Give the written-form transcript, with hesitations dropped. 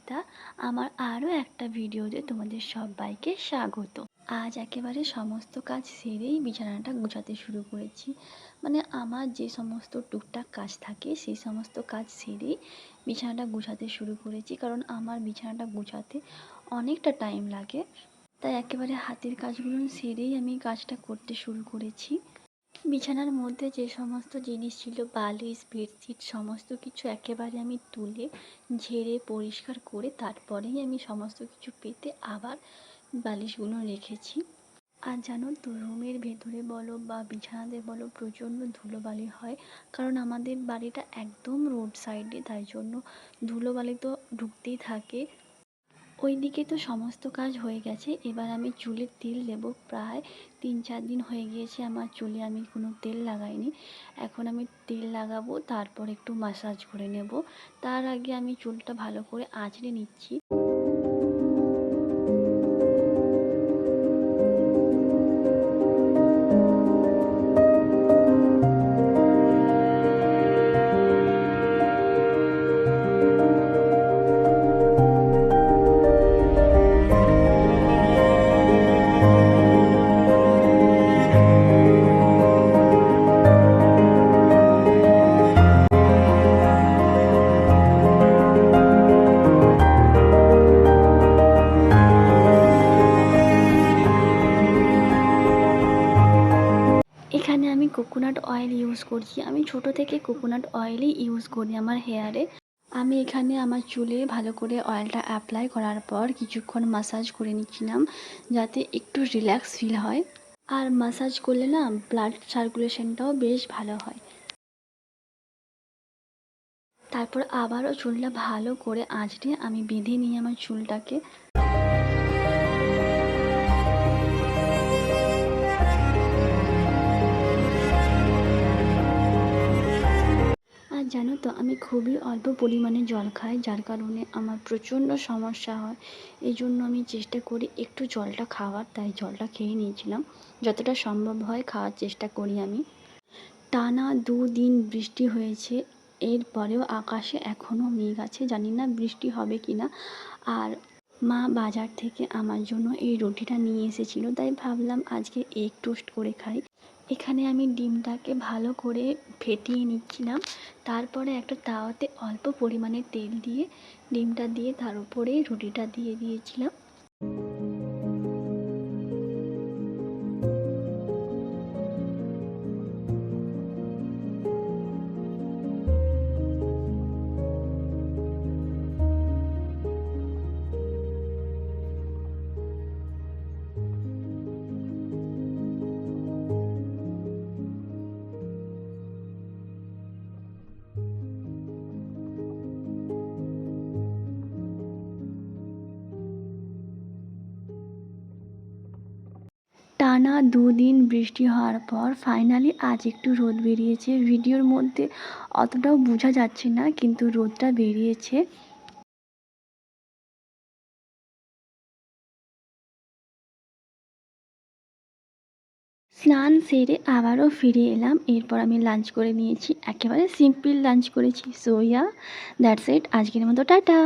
সুস্মিতা। আমার আরও একটা ভিডিওতে তোমাদের সবাইকে স্বাগত। আজ একেবারে সমস্ত কাজ সেরেই বিছানাটা গুছাতে শুরু করেছি। মানে আমার যে সমস্ত টুকটাক কাজ থাকে সেই সমস্ত কাজ সেরেই বিছানাটা গুছাতে শুরু করেছি, কারণ আমার বিছানাটা গুছাতে অনেকটা টাইম লাগে। তাই একেবারে হাতের কাজগুলো সেরেই আমি কাজটা করতে শুরু করেছি। বিছানার মধ্যে যে সমস্ত জিনিস ছিল, বালিশ, বেডশিট, সমস্ত কিছু একেবারে আমি তুলে ঝেড়ে পরিষ্কার করে তারপরেই আমি সমস্ত কিছু পেতে আবার বালিশগুলো রেখেছি। আর জানো তো, রুমের ভেতরে বলো বা বিছানাতে বলো প্রচণ্ড ধুলোবালি হয়, কারণ আমাদের বাড়িটা একদম রোড সাইডে, তাই জন্য ধুলোবালি তো ঢুকতেই থাকে। ওইদিকে তো সমস্ত কাজ হয়ে গেছে, এবার আমি চুলে তেল দেবো। প্রায় 3-4 দিন হয়ে গিয়েছে আমার চুলে আমি কোনো তেল লাগাইনি। এখন আমি তেল লাগাবো, তারপর একটু ম্যাসাজ করে নেব। তার আগে আমি চুলটা ভালো করে আঁচড়ে নিচ্ছি। এখানে আমি কোকোনাট অয়েল ইউজ করছি। আমি ছোট থেকে কোকোনাট অয়েলই ইউজ করি আমার হেয়ারে। আমি এখানে আমার চুলে ভালো করে অয়েলটা অ্যাপ্লাই করার পর কিছুক্ষণ ম্যাসাজ করে নিচ্ছিলাম, যাতে একটু রিল্যাক্স ফিল হয়। আর ম্যাসাজ করলে না ব্লাড সার্কুলেশনটাও বেশ ভালো হয়। তারপর আবারও চুলটা ভালো করে আঁচড়ে আমি বেঁধে নিই আমার চুলটাকে। আর জানো তো, আমি খুবই অল্প পরিমাণে জল খাই, যার কারণে আমার প্রচণ্ড সমস্যা হয়। এই জন্য আমি চেষ্টা করি একটু জলটা খাওয়ার, তাই জলটা খেয়ে নিয়েছিলাম। যতটা সম্ভব হয় খাওয়ার চেষ্টা করি আমি। টানা 2 দিন বৃষ্টি হয়েছে, এরপরেও আকাশে এখনও মেঘ আছে, জানি না বৃষ্টি হবে কি না। আর মা বাজার থেকে আমার জন্য এই রুটিটা নিয়ে এসেছিলো, তাই ভাবলাম আজকে এগ টোস্ট করে খাই। এখানে আমি ডিমটাকে ভালো করে ফেটিয়ে নিচ্ছিলাম। তারপরে একটা তাওয়াতে অল্প পরিমাণে তেল দিয়ে ডিমটা দিয়ে তার উপরে রুটিটা দিয়ে দিয়েছিলাম। টানা 2 দিন বৃষ্টি হওয়ার পর ফাইনালি আজ একটু রোদ বেরিয়েছে। ভিডিওর মধ্যে অতটাও বোঝা যাচ্ছে না, কিন্তু রোদটা বেরিয়েছে। স্নান সেরে আবারও ফিরে এলাম। এরপর আমি লাঞ্চ করে নিয়েছি, একেবারে সিম্পল লাঞ্চ করেছি। So yeah, that's it. আজকের মতো টাটা।